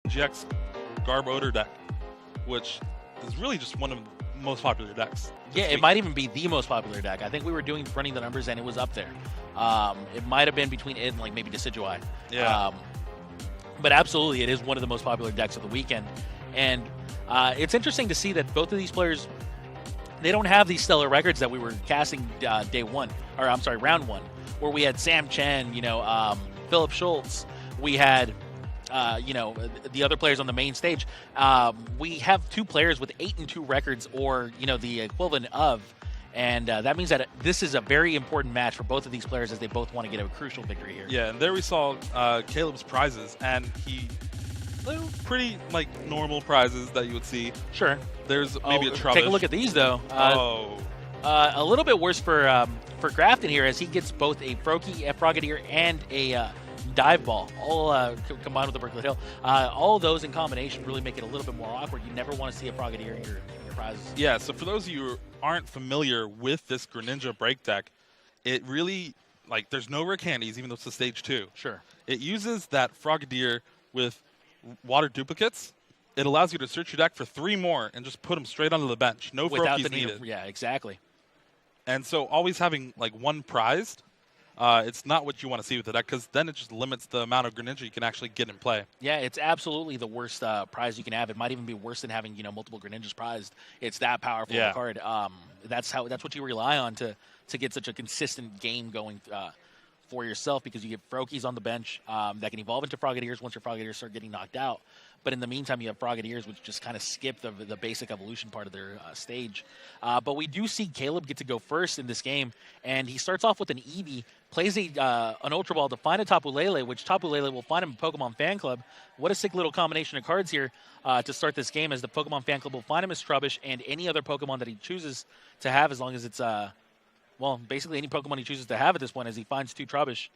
GX Garb Odor deck, which is really just one of the most popular decks. Yeah, it might even be the most popular deck. I think we were running the numbers, and it was up there. It might have been between it and like maybe Decidueye. Yeah. But absolutely, it is one of the most popular decks of the weekend. And it's interesting to see that both of these players, they don't have these stellar records that we were casting round one, where we had Sam Chen, Philip Schultz. We had, the other players on the main stage. We have two players with 8-2 records, or the equivalent of, and that means that this is a very important match for both of these players, as they both want to get a crucial victory here. Yeah, and there we saw Caleb's prizes, and they're pretty normal prizes that you would see. Sure. There's maybe a Trubbish. Take a look at these though. A little bit worse for Grafton here, as he gets both a Frogadier, and a Dive Ball, all combined with the Berkeley Hill. All of those in combination really make it a little bit more awkward. You never want to see a Frogadier in your prizes. Yeah, so for those of you who aren't familiar with this Greninja break deck, it really, there's no rare candies, even though it's a stage 2. Sure. It uses that Frogadier with water duplicates. It allows you to search your deck for 3 more and just put them straight onto the bench. No Froakies needed. Yeah, exactly. And so always having one prized, it's not what you want to see with the deck, because then it just limits the amount of Greninja you can actually get in play. Yeah, it's absolutely the worst prize you can have. It might even be worse than having multiple Greninjas prized. It's that powerful of a card. That's what you rely on to get such a consistent game going for yourself, because you get Froakies on the bench that can evolve into Frogadiers once your Frogadiers start getting knocked out. But in the meantime, you have Frogadiers, which just kind of skip the basic evolution part of their stage. But we do see Caleb get to go first in this game, and he starts off with an Eevee, plays an Ultra Ball to find a Tapu Lele, which Tapu Lele will find him in Pokemon Fan Club. What a sick little combination of cards here to start this game, as the Pokemon Fan Club will find him as Trubbish and any other Pokemon that he chooses to have, as long as it's, basically any Pokemon he chooses to have at this point, as he finds 2 Trubbish.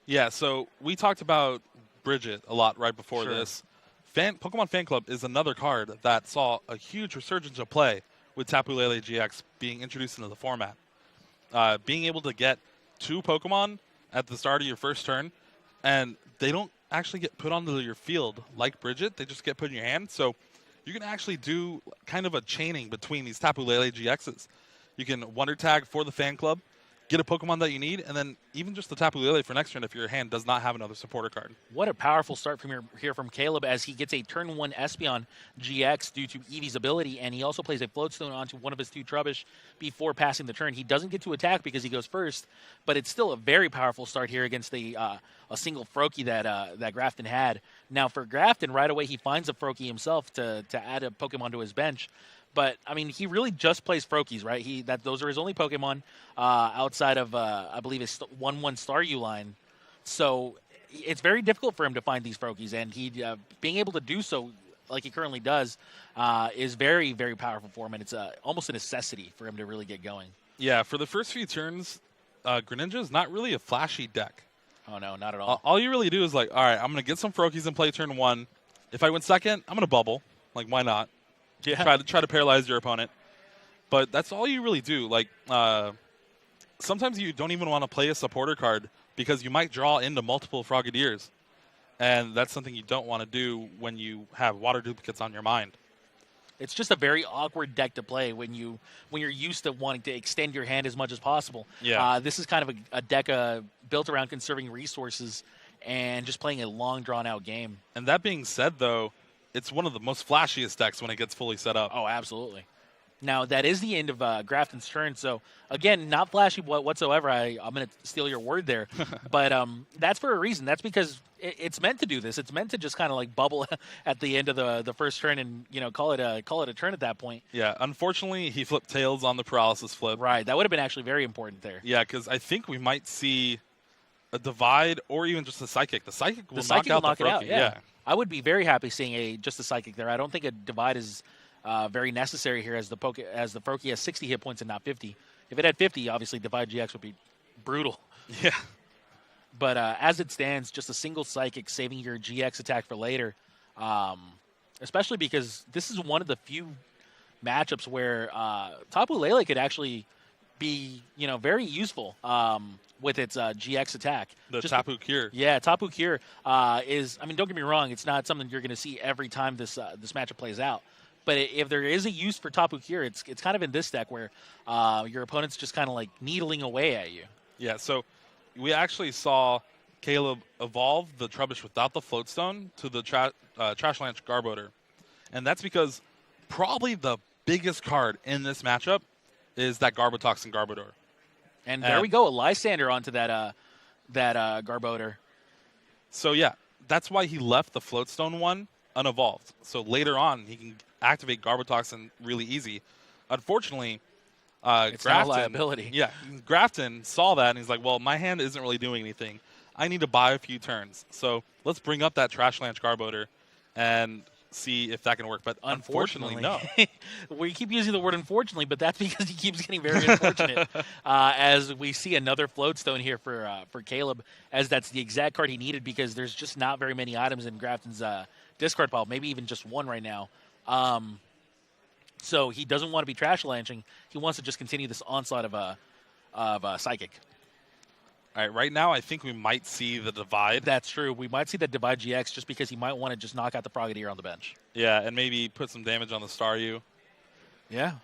Yeah, so we talked about Bridget a lot right before this. Pokemon Fan Club is another card that saw a huge resurgence of play with Tapu Lele GX being introduced into the format. Being able to get 2 Pokemon at the start of your first turn, and they don't actually get put onto your field like Bridget. They just get put in your hand. So you can actually do kind of a chaining between these Tapu Lele GXs. You can Wonder Tag for the Fan Club, get a Pokemon that you need, and then even just the Tapu Lele for next turn if your hand does not have another supporter card. What a powerful start here from Caleb, as he gets a turn 1 Espeon GX due to Eevee's ability, and he also plays a Floatstone onto one of his 2 Trubbish before passing the turn. He doesn't get to attack because he goes first, but it's still a very powerful start here against a single Froakie that Grafton had. Now for Grafton, right away he finds a Froakie himself to add a Pokemon to his bench. But, I mean, he really just plays Froakies, right? Those are his only Pokemon outside of, I believe, his 1/1 Staryu line. So it's very difficult for him to find these Froakies, and he being able to do so like he currently does is very, very powerful for him, and it's almost a necessity for him to really get going. Yeah, for the first few turns, Greninja is not really a flashy deck. Oh, no, not at all. All you really do is all right, I'm going to get some Froakies in play turn 1. If I win second, I'm going to bubble. Why not? Yeah. Try to paralyze your opponent. But that's all you really do. Sometimes you don't even want to play a supporter card because you might draw into multiple Frogadiers. And that's something you don't want to do when you have water duplicates on your mind. It's just a very awkward deck to play when you're used to wanting to extend your hand as much as possible. Yeah. This is kind of a deck built around conserving resources and just playing a long, drawn-out game. And that being said, though, it's one of the most flashiest decks when it gets fully set up. Oh, absolutely. Now, that is the end of Grafton's turn. So, again, not flashy whatsoever. I'm going to steal your word there. But that's for a reason. That's because it's meant to do this. It's meant to just kind of bubble at the end of the first turn and, call it a turn at that point. Yeah, unfortunately, he flipped tails on the paralysis flip. Right. That would have been actually very important there. Yeah, because I think we might see a divide or even just a psychic. The psychic will knock it out. Yeah. I would be very happy seeing just a psychic there. I don't think a divide is very necessary here, as the Froakie has 60 hit points and not 50. If it had 50, obviously divide GX would be brutal. Yeah. But as it stands, just a single psychic saving your GX attack for later, especially because this is one of the few matchups where Tapu Lele could actually be, very useful with its GX attack. The Tapu Cure. Yeah, Tapu Cure is, don't get me wrong, it's not something you're going to see every time this matchup plays out. But if there is a use for Tapu Cure, it's kind of in this deck where your opponent's just kind of like needling away at you. Yeah, so we actually saw Caleb evolve the Trubbish without the Floatstone to the Trashlanch Garbodor. And that's because probably the biggest card in this matchup is that Garbotoxin Garbodor. And there we go, a Lysander onto that Garbodor. So yeah, that's why he left the Floatstone one unevolved. So later on, he can activate Garbotoxin really easy. Unfortunately, it's Grafton, not a liability. Yeah, Grafton saw that and he's like, well, my hand isn't really doing anything. I need to buy a few turns. So let's bring up that Trashlanch Garbodor and see if that can work. But unfortunately no. We keep using the word unfortunately, but that's because he keeps getting very unfortunate. As we see another Floatstone here for Caleb, as that's the exact card he needed because there's just not very many items in Grafton's discard pile, maybe even just one right now. So he doesn't want to be Trashlanching. He wants to just continue this onslaught of Psychic. All right, right now I think we might see the Divide. That's true. We might see that Divide GX just because he might want to just knock out the Frogadier on the bench. Yeah, and maybe put some damage on the Staryu. Yeah,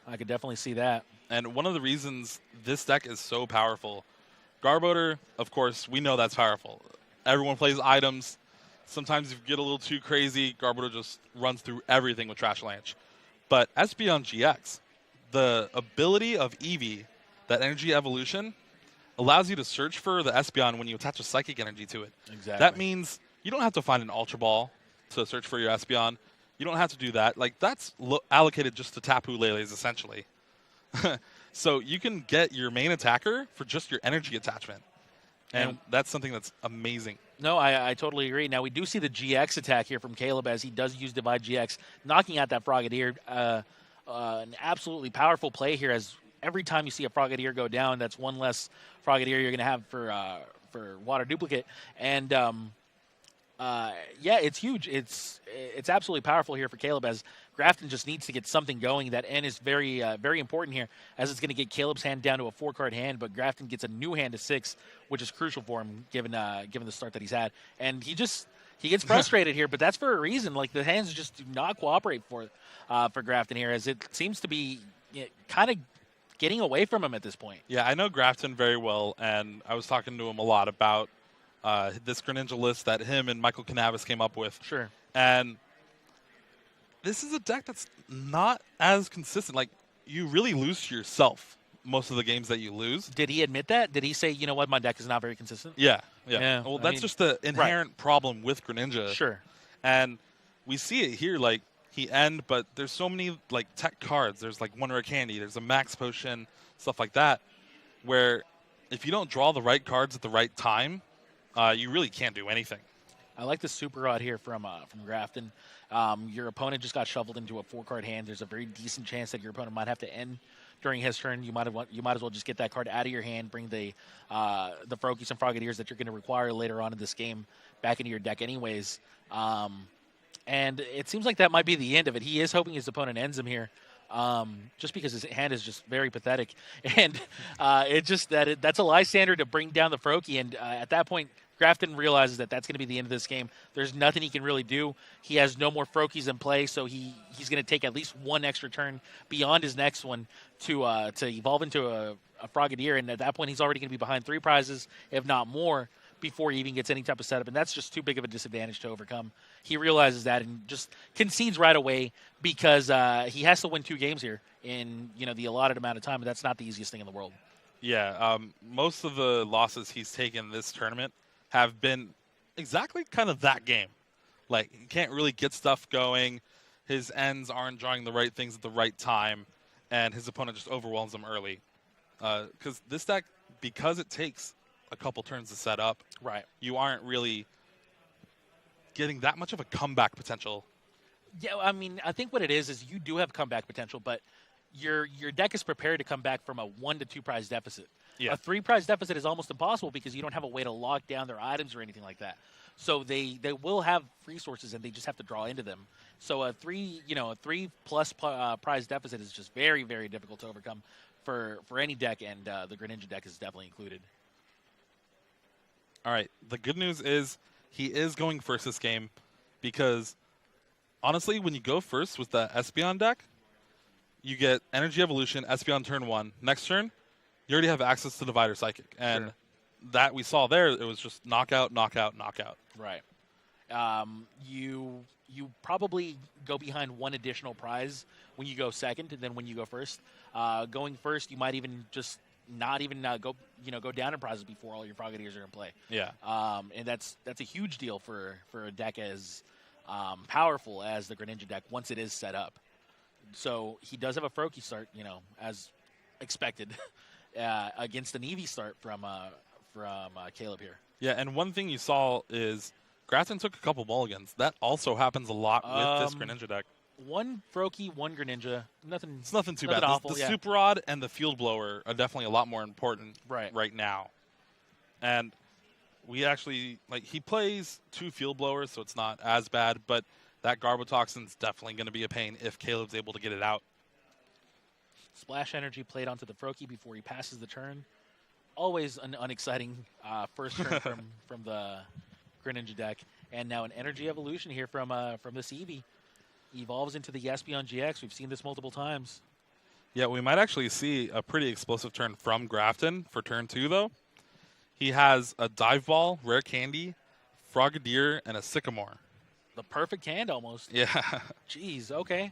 I could definitely see that. And one of the reasons this deck is so powerful, Garbodor, of course, we know that's powerful. Everyone plays items. Sometimes if you get a little too crazy, Garbodor just runs through everything with Trashlanch. But Espeon GX, the ability of Eevee, that energy evolution, allows you to search for the Espeon when you attach a Psychic energy to it. Exactly. That means you don't have to find an Ultra Ball to search for your Espeon. You don't have to do that. Like, that's allocated just to Tapu Leles, essentially. So you can get your main attacker for just your energy attachment. And that's something that's amazing. No, I totally agree. Now, we do see the GX attack here from Caleb as he does use Divide GX, knocking out that Frogadier. An absolutely powerful play here as every time you see a Frogadier go down, that's one less Frogadier you're going to have for Water Duplicate. And, yeah, it's huge. It's absolutely powerful here for Caleb as Grafton just needs to get something going. That N is very, very important here as it's going to get Caleb's hand down to a 4-card hand, but Grafton gets a new hand to 6, which is crucial for him given the start that he's had. And he gets frustrated here, but that's for a reason. Like, the hands just do not cooperate for Grafton here as it seems to be kind of getting away from him at this point. Yeah, I know Grafton very well, and I was talking to him a lot about this Greninja list that him and Michael Canavis came up with. Sure. And this is a deck that's not as consistent. Like, you really lose to yourself most of the games that you lose. Did he admit that? Did he say, you know what, my deck is not very consistent? Yeah. Well, that's just the inherent problem with Greninja. Sure. And we see it here, like, he end, but there's so many, like, tech cards. There's, like, Wonder Candy. There's a Max Potion, stuff like that, where if you don't draw the right cards at the right time, you really can't do anything. I like the Super Rod here from Grafton. Your opponent just got shuffled into a 4-card hand. There's a very decent chance that your opponent might have to end during his turn. You might as well just get that card out of your hand, bring the Froakies and Frogadiers that you're going to require later on in this game back into your deck anyways. And it seems like that might be the end of it. He is hoping his opponent ends him here. Just because his hand is just very pathetic. And that's a Lysander to bring down the Froakie. And at that point, Grafton realizes that that's going to be the end of this game. There's nothing he can really do. He has no more Froakies in play, so he's going to take at least one extra turn beyond his next one to evolve into a Frogadier. And at that point, he's already going to be behind 3 prizes, if not more, before he even gets any type of setup. And that's just too big of a disadvantage to overcome. He realizes that and just concedes right away because he has to win 2 games here in the allotted amount of time, and that's not the easiest thing in the world. Yeah, most of the losses he's taken this tournament have been exactly kind of that game. Like, he can't really get stuff going. His ends aren't drawing the right things at the right time, and his opponent just overwhelms him early. Because this deck, because it takes a couple turns to set up, right, you aren't really getting that much of a comeback potential. Yeah, I mean, I think what it is you do have comeback potential, but your deck is prepared to come back from a 1 to 2 prize deficit. Yeah. A 3 prize deficit is almost impossible because you don't have a way to lock down their items or anything like that. So they will have resources and they just have to draw into them. So a 3+ prize deficit is just very, very difficult to overcome for any deck, and the Greninja deck is definitely included. All right. The good news is he is going first this game because, honestly, when you go first with the Espeon deck, you get Energy Evolution, Espeon turn 1. Next turn, you already have access to Divider Psychic. And that we saw there, it was just knockout, knockout, knockout. Right. You probably go behind one additional prize when you go second than when you go first. Going first, you might even just not even go down in prizes before all your Frogadiers are in play. Yeah. And that's a huge deal for a deck as powerful as the Greninja deck once it is set up. So he does have a Froakie start, as expected, against an Eevee start from Caleb here. Yeah, and one thing you saw is Grafton took a couple mulligans. That also happens a lot with this Greninja deck. One Froakie, one Greninja. It's nothing too bad. Awful, the Super Rod and the Field Blower are definitely a lot more important right now. And we actually, he plays 2 Field Blowers, so it's not as bad, but that Garbotoxin's definitely going to be a pain if Caleb's able to get it out. Splash Energy played onto the Froakie before he passes the turn. Always an unexciting first turn from the Greninja deck. And now an Energy Evolution here from this Eevee. Evolves into the Espeon GX. We've seen this multiple times. Yeah, we might actually see a pretty explosive turn from Grafton for turn 2, though. He has a Dive Ball, Rare Candy, Frogadier, and a Sycamore. The perfect hand, almost. Yeah. Jeez, okay.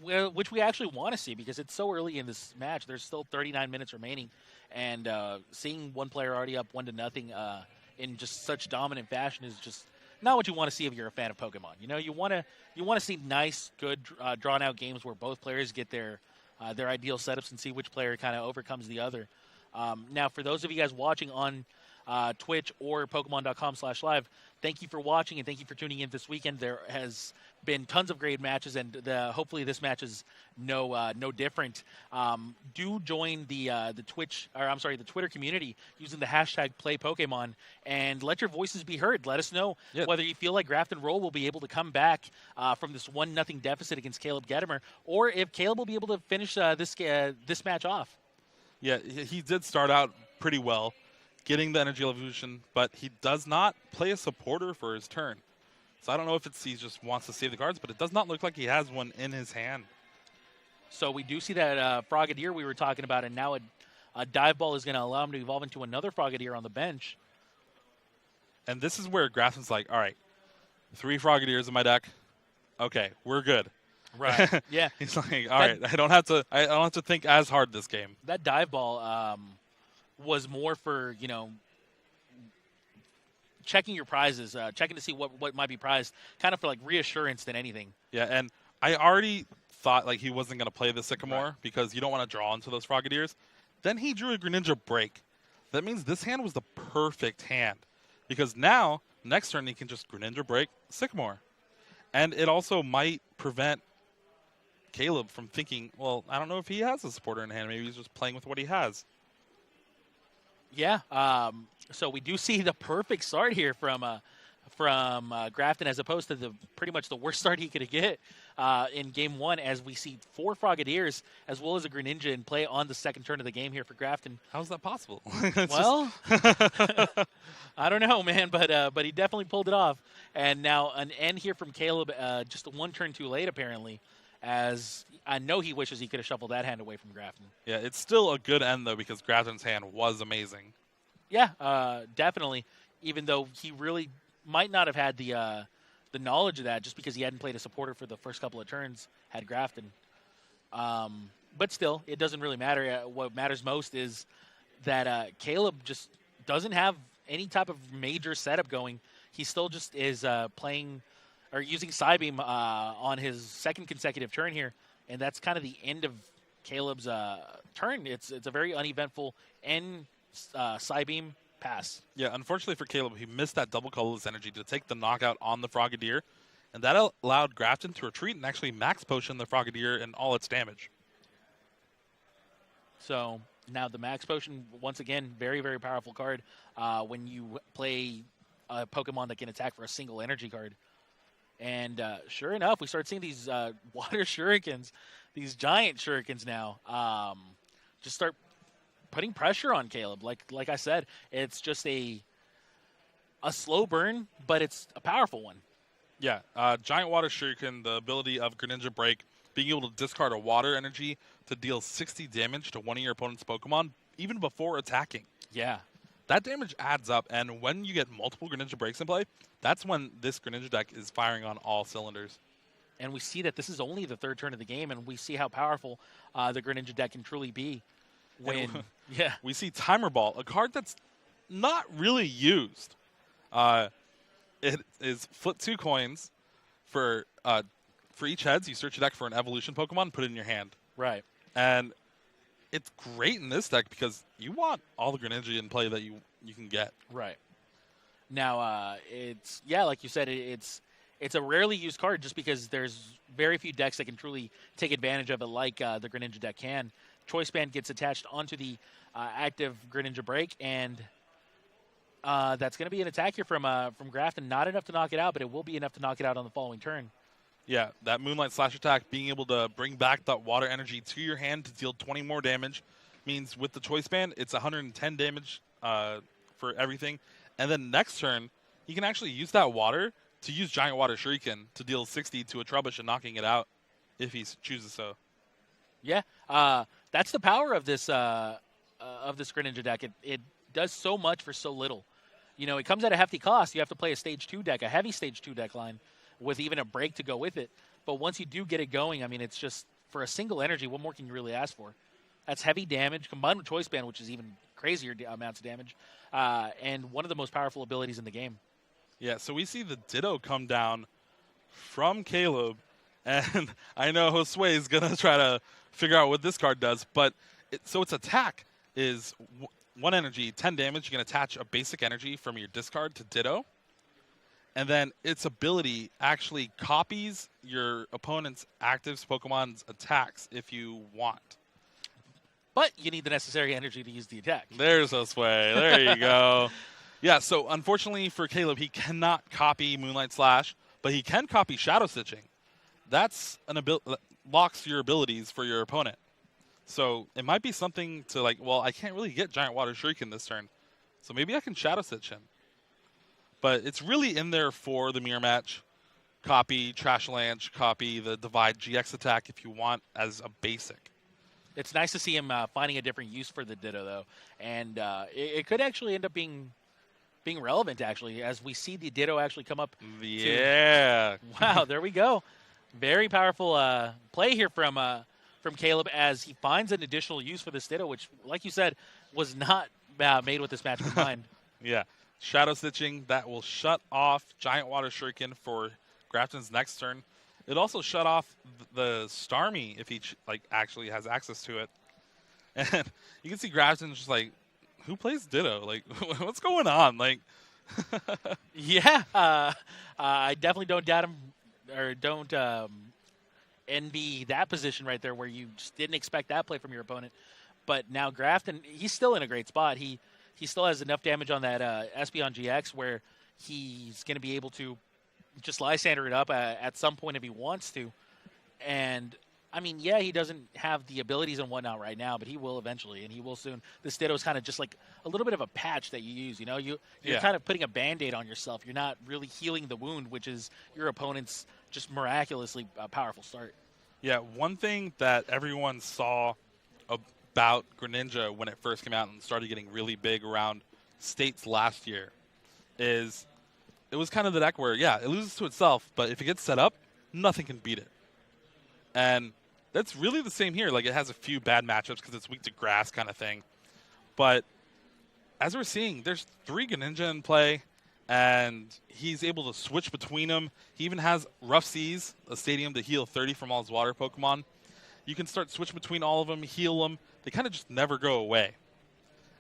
Which we actually want to see because it's so early in this match. There's still 39 minutes remaining. And seeing one player already up 1-0 in just such dominant fashion is just not what you want to see if you're a fan of Pokemon. You want to see nice, good, drawn-out games where both players get their ideal setups and see which player kind of overcomes the other. Now, for those of you guys watching on Twitch or Pokemon.com/live, thank you for watching and thank you for tuning in this weekend. There has been tons of great matches, and hopefully this match is no different. Do join the Twitter community using the hashtag #PlayPokemon and let your voices be heard. Let us know whether you feel like Grafton Roll will be able to come back from this 1-0 deficit against Caleb Gedemer, or if Caleb will be able to finish this match off. Yeah, he did start out pretty well, getting the Energy Evolution, but he does not play a supporter for his turn. So I don't know if he just wants to save the cards, but it does not look like he has one in his hand. So we do see that Frogadier we were talking about, and now a Dive Ball is going to allow him to evolve into another Frogadier on the bench. And this is where Grafton's like, all right, 3 Frogadiers in my deck. Okay, we're good. Right. Yeah. He's like, all right, I don't have to think as hard this game. That Dive Ball was more for, checking your prizes, checking to see what might be prized, kind of for reassurance than anything. Yeah, and I already thought he wasn't going to play the Sycamore because you don't want to draw into those Frogadiers. Then he drew a Greninja Break. That means this hand was the perfect hand because now, next turn, he can just Greninja Break Sycamore. And it also might prevent Caleb from thinking, well, I don't know if he has a supporter in hand. Maybe he's just playing with what he has. Yeah. So we do see the perfect start here from Grafton as opposed to pretty much the worst start he could get in Game 1 as we see 4 Frogadiers as well as a Greninja in play on the second turn of the game here for Grafton. How's that possible? Well, I don't know, man, but he definitely pulled it off. And now an end here from Caleb, just 1 turn too late apparently, as I know he wishes he could have shuffled that hand away from Grafton. Yeah, it's still a good end, though, because Grafton's hand was amazing. Yeah, definitely, even though he really might not have had the knowledge of that just because he hadn't played a supporter for the first couple of turns, had Grafton. But still, it doesn't really matter. What matters most is that Caleb just doesn't have any type of major setup going. He still just is playing or using Psybeam on his second consecutive turn here, and that's kind of the end of Caleb's turn. It's a very uneventful end Psybeam pass. Yeah, unfortunately for Caleb, he missed that double colorless energy to take the knockout on the Frogadier, and that allowed Grafton to retreat and actually max potion the Frogadier and all its damage. So now the max potion, once again, very, very powerful card when you play a Pokemon that can attack for a single energy card. And sure enough, we start seeing these water shurikens, these giant shurikens now, just start putting pressure on Caleb. Like I said, it's just a slow burn, but it's a powerful one. Yeah, giant water shuriken, the ability of Greninja Break, being able to discard a water energy to deal 60 damage to one of your opponent's Pokemon, even before attacking. Yeah. That damage adds up, and when you get multiple Greninja Breaks in play, that's when this Greninja deck is firing on all cylinders. And we see that this is only the third turn of the game, and we see how powerful the Greninja deck can truly be. We see Timer Ball, a card that's not really used. It is flip 2 coins for each heads. You search a deck for an evolution Pokemon, put it in your hand. Right. And it's great in this deck because you want all the Greninja in play that you can get. Right. Now, it's like you said, it's a rarely used card just because there's very few decks that can truly take advantage of it like the Greninja deck can. Choice Band gets attached onto the active Greninja Break, and that's going to be an attack here from Grafton. Not enough to knock it out, but it will be enough to knock it out on the following turn. Yeah, that Moonlight Slash attack, being able to bring back that water energy to your hand to deal 20 more damage, means with the Choice Band, it's 110 damage for everything. And then next turn, you can actually use that water to use Giant Water Shuriken to deal 60 to a Trubbish and knocking it out if he chooses so. Yeah, that's the power of this Greninja deck. It does so much for so little. You know, it comes at a hefty cost. You have to play a Stage 2 deck, a heavy Stage 2 deck line, with even a break to go with it. But once you do get it going, I mean, it's just, for a single energy, what more can you really ask for? That's heavy damage, combined with Choice Band, which is even crazier amounts of damage, and one of the most powerful abilities in the game. Yeah, so we see the Ditto come down from Caleb, and I know Josue is going to try to figure out what this card does, but so its attack is 1 energy, 10 damage. You can attach a basic energy from your discard to Ditto, and then its ability actually copies your opponent's active Pokemon's attacks if you want. But you need the necessary energy to use the attack. There's Josue. There you go. Yeah, so unfortunately for Caleb, he cannot copy Moonlight Slash, but he can copy Shadow Stitching. That's an ability locks your abilities for your opponent. So it might be something to I can't really get Giant Water Shuriken this turn, so maybe I can Shadow Stitch him. But it's really in there for the mirror match. Copy Trash Lanch, copy the Divide GX attack if you want as a basic. It's nice to see him finding a different use for the Ditto, though. And it could actually end up being relevant, actually, as we see the Ditto actually come up. Yeah. Wow, there we go. Very powerful play here from Caleb as he finds an additional use for this Ditto, which, like you said, was not made with this match in mind. Yeah. Shadow Stitching, that will shut off Giant Water Shuriken for Grafton's next turn. It also shut off the Starmie if he actually has access to it. And you can see Grafton's just like, who plays Ditto? Like, what's going on? Like, yeah, I definitely don't doubt him or don't envy that position right there where you just didn't expect that play from your opponent. But now Grafton, he's still in a great spot. He still has enough damage on that Espeon GX where he's going to be able to just Lysander it up at some point if he wants to. And, I mean, yeah, he doesn't have the abilities and whatnot right now, but he will eventually, and he will soon. This Ditto is kind of just like a little bit of a patch that you use, you know? You're kind of putting a Band-Aid on yourself. You're not really healing the wound, which is your opponent's just miraculously powerful start. Yeah, one thing that everyone saw about Greninja when it first came out and started getting really big around States last year is it was kind of the deck where, yeah, it loses to itself, but if it gets set up, nothing can beat it. And that's really the same here. Like, it has a few bad matchups because it's weak to grass kind of thing. But as we're seeing, there's 3 Greninja in play, and he's able to switch between them. He even has Rough Seas, a stadium to heal 30 from all his water Pokemon. You can start switching between all of them, heal them. They kind of just never go away.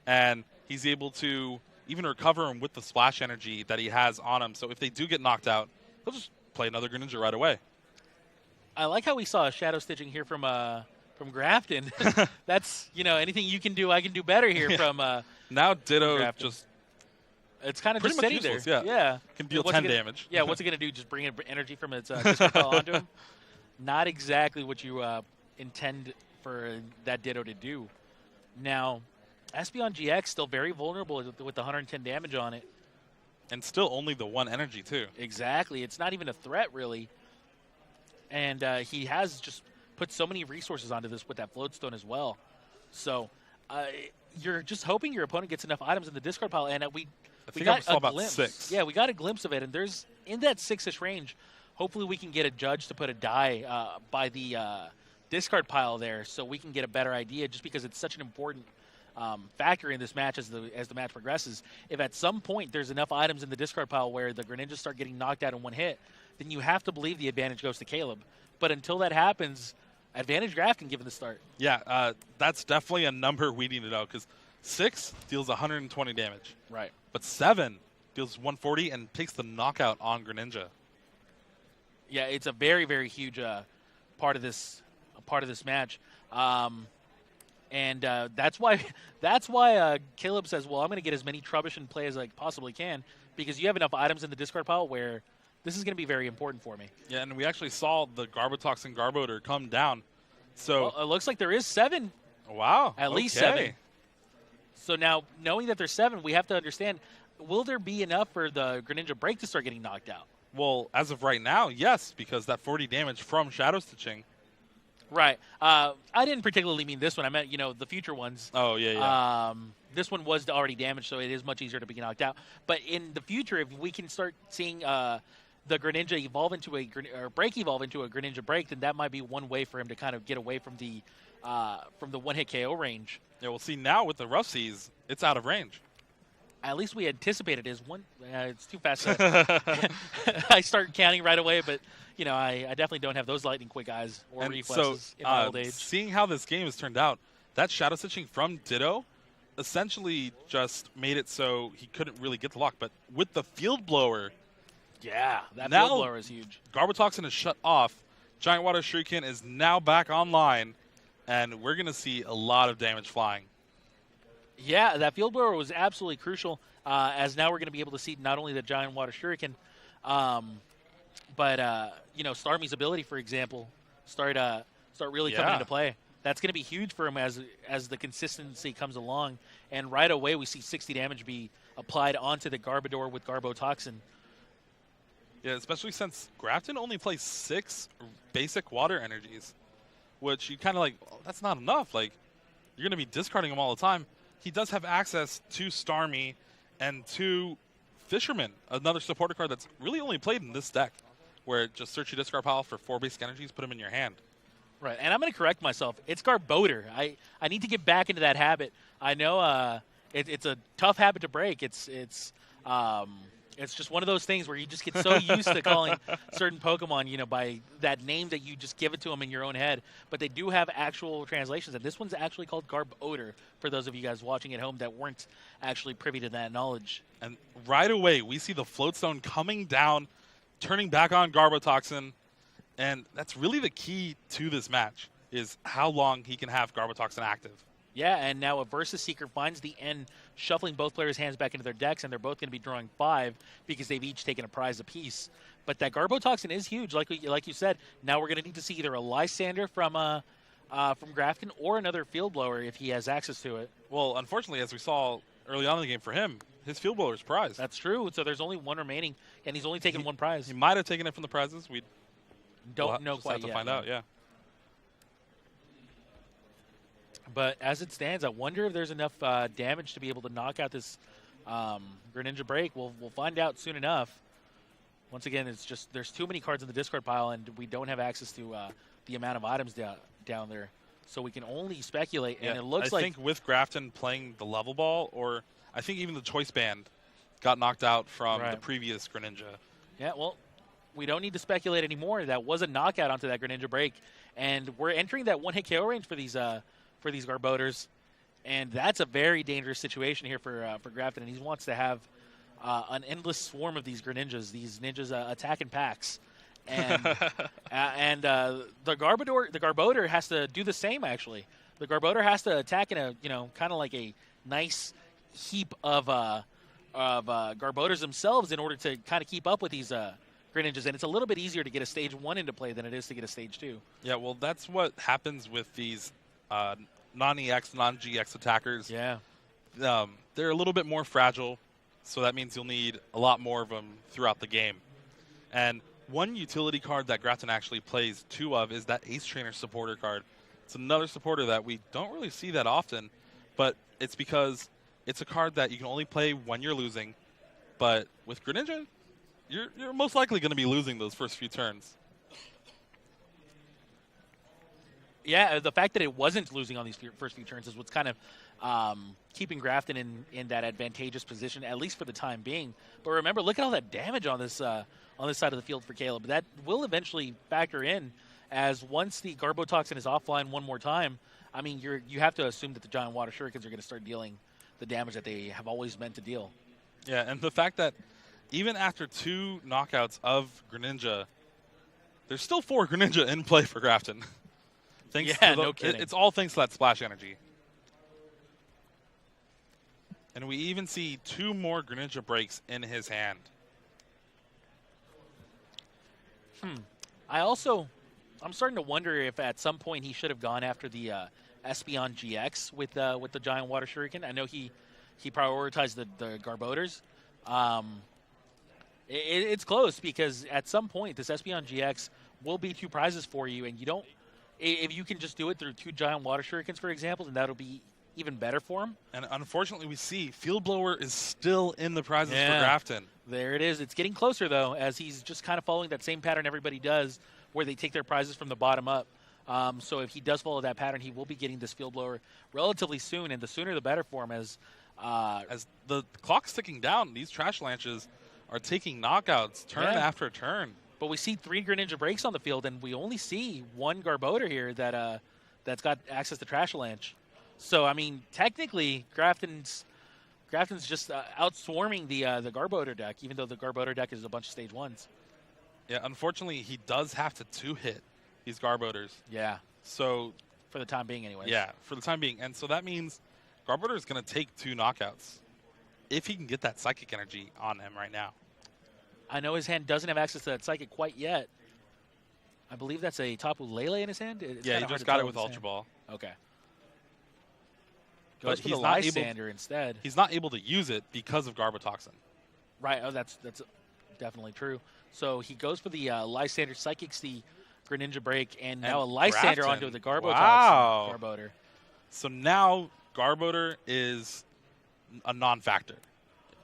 And he's able to even recover them with the splash energy that he has on him. So if they do get knocked out, he'll just play another Greninja right away. I like how we saw a Shadow Stitching here from Grafton. That's, anything you can do, I can do better here from now Ditto Grafton. just It's kind of pretty just much sitting useless, there. Yeah. Can deal 10 damage. Yeah, what's it going to do? Just bring in energy from its discard pile onto him? Not exactly what you intend for that Ditto to do. Now, Espeon GX still very vulnerable with the 110 damage on it. And still only the 1 energy, too. Exactly. It's not even a threat, really. And he has just put so many resources onto this with that Floatstone as well. So you're just hoping your opponent gets enough items in the discard pile. And we got a glimpse. 6. Yeah, we got a glimpse of it. And there's in that 6-ish range, hopefully we can get a judge to put a die by the discard pile there so we can get a better idea, just because it's such an important factor in this match as the match progresses. If at some point there's enough items in the discard pile where the Greninjas start getting knocked out in one hit, then you have to believe the advantage goes to Caleb. But until that happens, advantage Grafton given the start. Yeah, that's definitely a number we need to know, because 6 deals 120 damage. Right. But 7 deals 140 and takes the knockout on Greninja. Yeah, it's a very, very huge part of this match. And that's why Caleb says, well, I'm going to get as many Trubbish play as I possibly can, because you have enough items in the discard pile where this is going to be very important for me. Yeah, and we actually saw the Garbotoxin Garbodor come down. So well, it looks like there is 7. Wow. At least 7. So now, knowing that there's 7, we have to understand, will there be enough for the Greninja Break to start getting knocked out? Well, as of right now, yes, because that 40 damage from Shadow Stitching. Right. I didn't particularly mean this one. I meant, the future ones. Oh, yeah. This one was already damaged, so it is much easier to be knocked out. But in the future, if we can start seeing the Greninja evolve into or Break evolve into a Greninja Break, then that might be one way for him to kind of get away from the one-hit KO range. Yeah, we'll see now with the Rough Seas, it's out of range. At least we anticipated it as one. It's too fast. I start counting right away, but I definitely don't have those lightning quick eyes or reflexes in my old age. Seeing how this game has turned out, that Shadow Stitching from Ditto essentially just made it so he couldn't really get the lock. But with the Field Blower, yeah, that now Field Blower is huge. Garbotoxin is shut off. Giant Water Shuriken is now back online, and we're going to see a lot of damage flying. Yeah, that Field Blower was absolutely crucial, as now we're going to be able to see not only the Giant Water Shuriken, but Starmie's ability, for example, start really coming into play. That's going to be huge for him as the consistency comes along, and right away we see 60 damage be applied onto the Garbodor with Garbotoxin. Yeah, especially since Grafton only plays 6 basic water energies, which you kind of like, well, that's not enough. Like, you're going to be discarding them all the time. He does have access to Starmie and to Fisherman, another supporter card that's really only played in this deck, where just search your discard pile for 4 basic energies, put them in your hand. Right, and I'm going to correct myself. It's Garbodor. I need to get back into that habit. I know it's a tough habit to break. It's just one of those things where you just get so used to calling certain Pokemon, by that name that you just give it to them in your own head. But they do have actual translations, and this one's actually called Garbodor, for those of you guys watching at home that weren't actually privy to that knowledge. And right away, we see the Floatstone coming down, turning back on Garbotoxin, and that's really the key to this match, is how long he can have Garbotoxin active. Yeah, and now a Versus Seeker finds the end, shuffling both players' hands back into their decks, and they're both going to be drawing 5 because they've each taken a prize apiece. But that Garbotoxin is huge, like you said. Now we're going to need to see either a Lysander from Grafton or another Field Blower if he has access to it. Well, unfortunately, as we saw early on in the game for him, his Field Blower is prized. That's true. So there's only 1 remaining, and he's only taken 1 prize. He might have taken it from the prizes. We don't know quite yet. Have to find out, yeah. But as it stands, I wonder if there's enough damage to be able to knock out this Greninja Break. We'll find out soon enough. Once again, it's just there's too many cards in the discard pile, and we don't have access to the amount of items down there. So we can only speculate, and it looks like... I think with Grafton playing the level ball, or I think even the Choice Band got knocked out from the previous Greninja. Yeah, well, we don't need to speculate anymore. That was a knockout onto that Greninja Break, and we're entering that one-hit KO range for these Garbodors, and that's a very dangerous situation here for Grafton, and he wants to have an endless swarm of these Greninjas. These ninjas attack in packs, and the Garbodor has to do the same. Actually, the Garbodor has to attack in a kind of like a nice heap of Garbodors themselves in order to kind of keep up with these Greninjas, and it's a little bit easier to get a stage 1 into play than it is to get a stage 2. Yeah, well, that's what happens with these non-EX, non-GX attackers. Yeah. They're a little bit more fragile, so that means you'll need a lot more of them throughout the game. And one utility card that Grafton actually plays 2 of is that Ace Trainer supporter card. It's another supporter that we don't really see that often, but it's because it's a card that you can only play when you're losing. But with Greninja, you're most likely going to be losing those first few turns. Yeah, the fact that it wasn't losing on these first few turns is what's kind of keeping Grafton in that advantageous position, at least for the time being. But remember, look at all that damage on this side of the field for Caleb. That will eventually factor in, as once the Garbotoxin is offline one more time, I mean, you have to assume that the Giant Water Shurikens are going to start dealing the damage that they have always meant to deal. Yeah, and the fact that even after 2 knockouts of Greninja, there's still 4 Greninja in play for Grafton. No kidding. It's all thanks to that splash energy. And we even see 2 more Greninja breaks in his hand. I'm starting to wonder if at some point he should have gone after the Espeon GX with the Giant Water Shuriken. I know he prioritized the Garbodors. It's close, because at some point this Espeon GX will be 2 prizes for you, and you don't. If you can just do it through 2 Giant Water Shurikens, for example, then that'll be even better for him. And unfortunately, we see Field Blower is still in the prizes for Grafton. There it is. It's getting closer, though, as he's just kind of following that same pattern everybody does, where they take their prizes from the bottom up. So if he does follow that pattern, he will be getting this Field Blower relatively soon, and the sooner the better for him. As the clock's ticking down, these Trash Lanches are taking knockouts turn after turn. But we see 3 Greninja breaks on the field, and we only see 1 Garbodor here that's got access to Trash Lanche. So, I mean, technically, Grafton's just outswarming the Garbodor deck, even though the Garbodor deck is a bunch of stage 1s. Yeah, unfortunately, he does have to 2-hit these Garbodors. Yeah. So, for the time being, anyways. Yeah, for the time being. And so that means Garbodor is going to take 2 knockouts if he can get that Psychic Energy on him right now. I know his hand doesn't have access to that Psychic quite yet. I believe that's a Tapu Lele in his hand. It's he just got it with Ultra Ball. Okay. But Goes for the Lysander instead. He's not able to use it because of Garbotoxin. Right. Oh, that's definitely true. So he goes for the Lysander, Psychics the Greninja break, and now a Lysander onto the Garbotoxin. Garbodor. So now Garbodor is a non-factor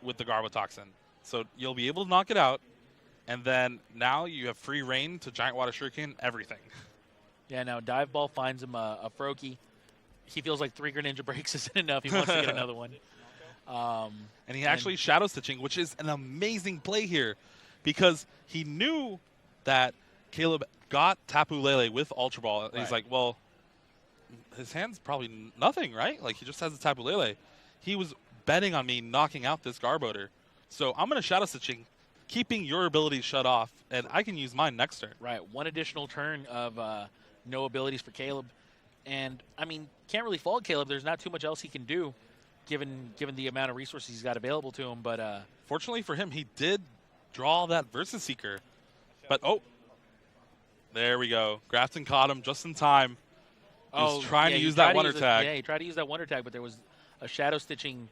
with the Garbotoxin. So you'll be able to knock it out, and then now you have free reign to Giant Water Shuriken, everything. Yeah, now Dive Ball finds him a Froakie. He feels like 3 Greninja breaks isn't enough. He wants to get another one. And he actually Shadow Stitching, which is an amazing play here, because he knew that Caleb got Tapu Lele with Ultra Ball. And he's like, well, his hand's probably nothing, right? Like, he just has the Tapu Lele. He was betting on me knocking out this Garbodor. So I'm going to Shadow Stitching, keeping your abilities shut off, and I can use mine next turn. Right, 1 additional turn of no abilities for Caleb. And, I mean, can't really fault Caleb. There's not too much else he can do, given the amount of resources he's got available to him. But fortunately for him, he did draw that Versus Seeker. But, there we go. Grafton caught him just in time. He was trying to use that Wonder Tag. Yeah, he tried to use that Wonder Tag, but there was a Shadow Stitching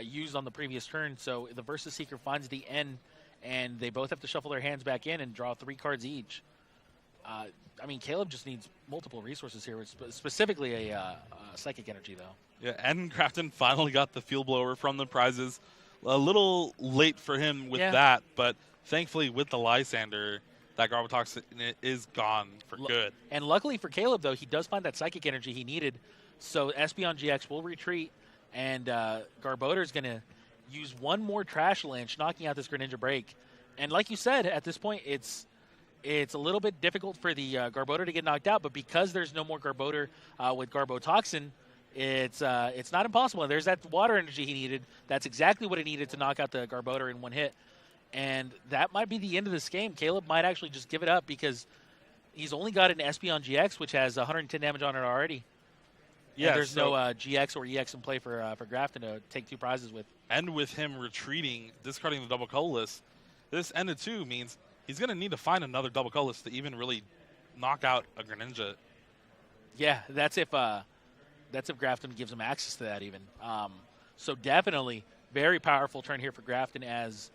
used on the previous turn. So the Versus Seeker finds the N, and they both have to shuffle their hands back in and draw 3 cards each. I mean, Caleb just needs multiple resources here, specifically a Psychic Energy, though. Yeah, and Grafton finally got the Field Blower from the prizes. A little late for him with that, but thankfully with the Lysander, that Garbotoxin is gone for good. And luckily for Caleb, though, he does find that Psychic Energy he needed. So Espeon GX will retreat, and Garbodor is going to use 1 more Trash Lanche, knocking out this Greninja break. And like you said, at this point, it's a little bit difficult for the Garbodor to get knocked out, but because there's no more Garbodor with Garbotoxin, it's not impossible. And there's that Water Energy he needed. That's exactly what he needed to knock out the Garbodor in 1 hit. And that might be the end of this game. Caleb might actually just give it up because he's only got an Espeon GX, which has 110 damage on it already. Yeah, there's no GX or EX in play for Grafton to take 2 prizes with. and with him retreating, discarding the double colorless, this end of 2 means he's going to need to find another double colorless to even really knock out a Greninja. Yeah, that's if Grafton gives him access to that even. So definitely very powerful turn here for Grafton, as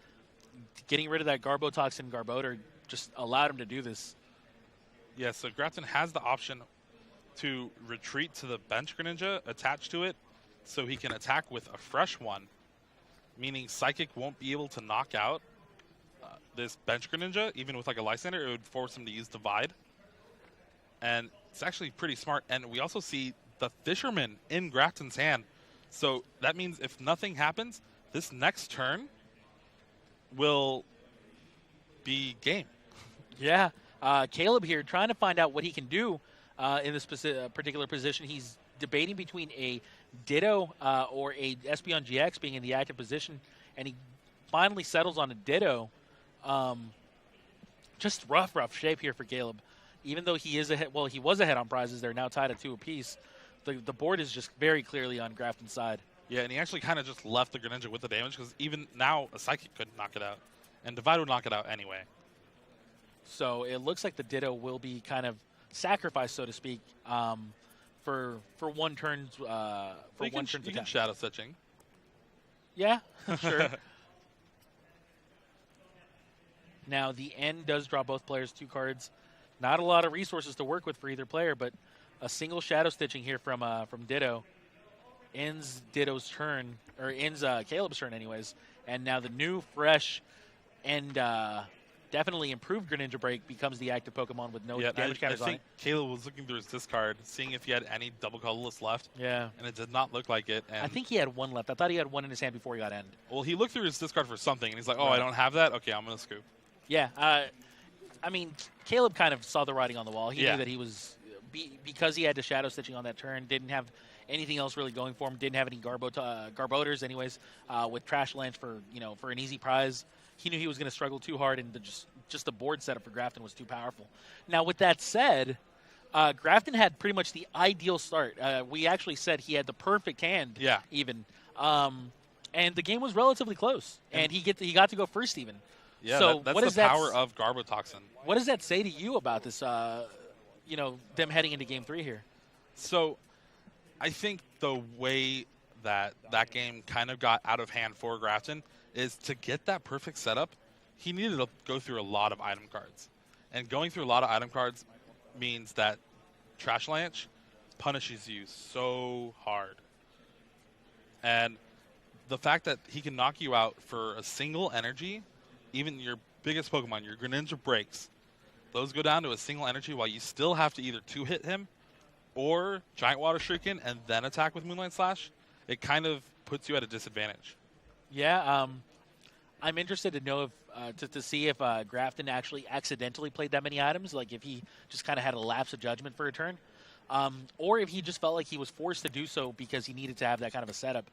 getting rid of that Garbotoxin Garbodor just allowed him to do this. Yeah, so Grafton has the option to retreat to the bench Greninja attached to it so he can attack with a fresh one, meaning Psychic won't be able to knock out this bench Greninja, even with like a Lysander. It would force him to use Divide. And it's actually pretty smart. And we also see the Fisherman in Grafton's hand. So that means if nothing happens, this next turn will be game. Yeah. Caleb here trying to find out what he can do in this particular position. He's debating between a Ditto or a Espeon GX being in the active position, and he finally settles on a Ditto. Just rough shape here for Caleb. Even though he is ahead, well, he was ahead on prizes. They're now tied at 2 apiece. The board is just very clearly on Grafton's side. Yeah, and he actually kind of just left the Greninja with the damage, because even now a Psychic could knock it out, and Divide would knock it out anyway. So it looks like the Ditto will be kind of sacrificed, so to speak, for one turn. For one turn. You can Shadow Stitching. Yeah, sure. Now the end does draw both players 2 cards. Not a lot of resources to work with for either player, but a single Shadow Stitching here from Ditto ends Ditto's turn, or ends Caleb's turn anyways. And now the new, fresh, and definitely improved Greninja Break becomes the active Pokemon with no damage counters on it. I think Caleb was looking through his discard, seeing if he had any double colorless left. Yeah. And it did not look like it. And I think he had 1 left. I thought he had 1 in his hand before he got end. Well, he looked through his discard for something, and he's like, oh, I don't have that? Okay, I'm going to scoop. Yeah. I mean, Caleb kind of saw the writing on the wall. He knew that he was, because he had the Shadow Stitching on that turn, didn't have anything else really going for him, didn't have any Garbodors anyways, with Trash Lance for an easy prize. He knew he was going to struggle too hard, and just the board setup for Grafton was too powerful. Now, with that said, Grafton had pretty much the ideal start. We actually said he had the perfect hand, even. And the game was relatively close, and he got to go first even. Yeah, so that's the power of Garbotoxin. What does that say to you about this, them heading into Game 3 here? So I think the way that game kind of got out of hand for Grafton is to get that perfect setup, he needed to go through a lot of item cards. And going through a lot of item cards means that Trash Lance punishes you so hard. And the fact that he can knock you out for a single energy, even your biggest Pokemon, your Greninja Breaks, those go down to a single energy while you still have to either 2-hit him or Giant Water Shuriken and then attack with Moonlight Slash. It kind of puts you at a disadvantage. Yeah, I'm interested to know to see if Grafton actually accidentally played that many items, like if he just kind of had a lapse of judgment for a turn, or if he just felt like he was forced to do so because he needed to have that kind of a setup.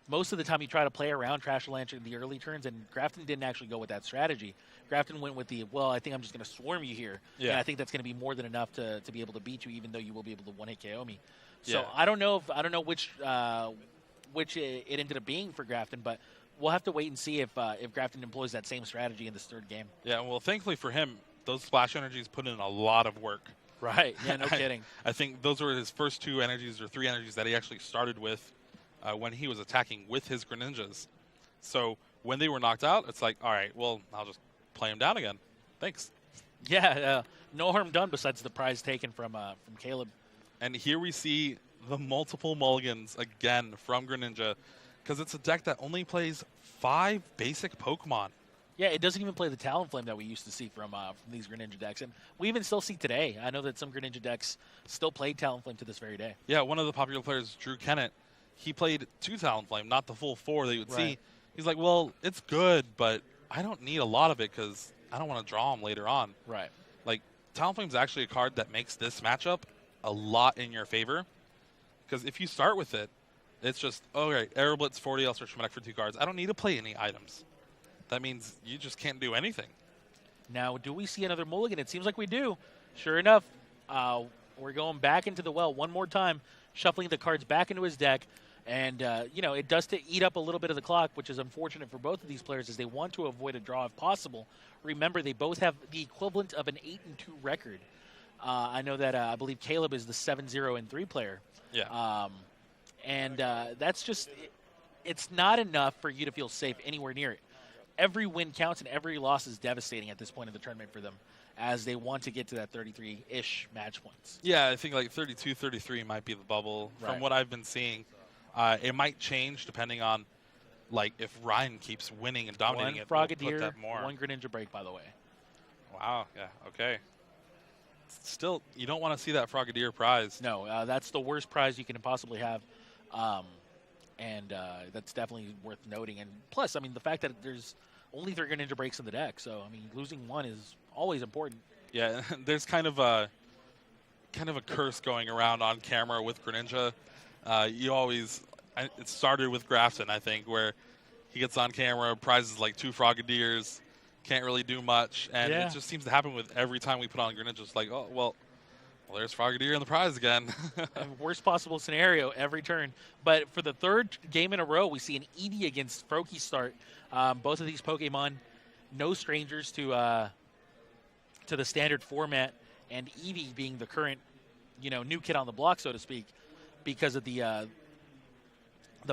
Most of the time, you try to play around Trash Lance in the early turns, and Grafton didn't actually go with that strategy. Grafton went with I think I'm just going to swarm you here. Yeah. And I think that's going to be more than enough to be able to beat you, even though you will be able to one-hit KO me. So I don't know which it ended up being for Grafton, but we'll have to wait and see if Grafton employs that same strategy in this third game. Yeah, well, thankfully for him, those splash energies put in a lot of work. Right, yeah, no kidding. I think those were his first 2 energies or 3 energies that he actually started with when he was attacking with his Greninjas. So when they were knocked out, it's like, all right, well, I'll just play him down again. Thanks. Yeah, no harm done besides the prize taken from Caleb. And here we see the multiple mulligans again from Greninja, because it's a deck that only plays 5 basic Pokemon. Yeah, it doesn't even play the Talonflame that we used to see from these Greninja decks. And we even still see today. I know that some Greninja decks still play Talonflame to this very day. Yeah, one of the popular players, Drew Kennett, he played 2 Talonflame, not the full 4 that you would see. He's like, well, it's good, but I don't need a lot of it because I don't want to draw them later on. Right. Like, Talonflame's actually a card that makes this matchup a lot in your favor. Because if you start with it, it's just, okay, Aero Blitz 40, I'll search for my deck for 2 cards. I don't need to play any items. That means you just can't do anything. Now, do we see another mulligan? It seems like we do. Sure enough, we're going back into the well one more time, shuffling the cards back into his deck. And, it does to eat up a little bit of the clock, which is unfortunate for both of these players as they want to avoid a draw if possible. Remember, they both have the equivalent of an 8-2 record. I know that I believe Caleb is the 7-0-3 player. Yeah. That's just it's not enough for you to feel safe anywhere near it. Every win counts and every loss is devastating at this point in the tournament for them as they want to get to that 33-ish match points. Yeah, I think like 32, 33 might be the bubble. Right. From what I've been seeing, it might change depending on like if Ryan keeps winning and dominating it. One Frogadier, we'll put that more. one Greninja break, by the way. Wow, yeah, okay. Still, you don't want to see that Frogadier prize. No, that's the worst prize you can possibly have. That's definitely worth noting. And plus, I mean, the fact that there's only 3 Greninja breaks in the deck, so I mean, losing one is always important. Yeah, there's kind of a curse going around on camera with Greninja. It started with Grafton, I think, where he gets on camera, prizes like 2 Frogadiers, can't really do much, and it just seems to happen with every time we put on Greninja. It's like, oh, well, there's Frogadier in the prize again. Worst possible scenario every turn. But for the 3rd game in a row, we see an Eevee against Froakie start. Both of these Pokemon, no strangers to the standard format, and Eevee being the current, new kid on the block, so to speak, because of the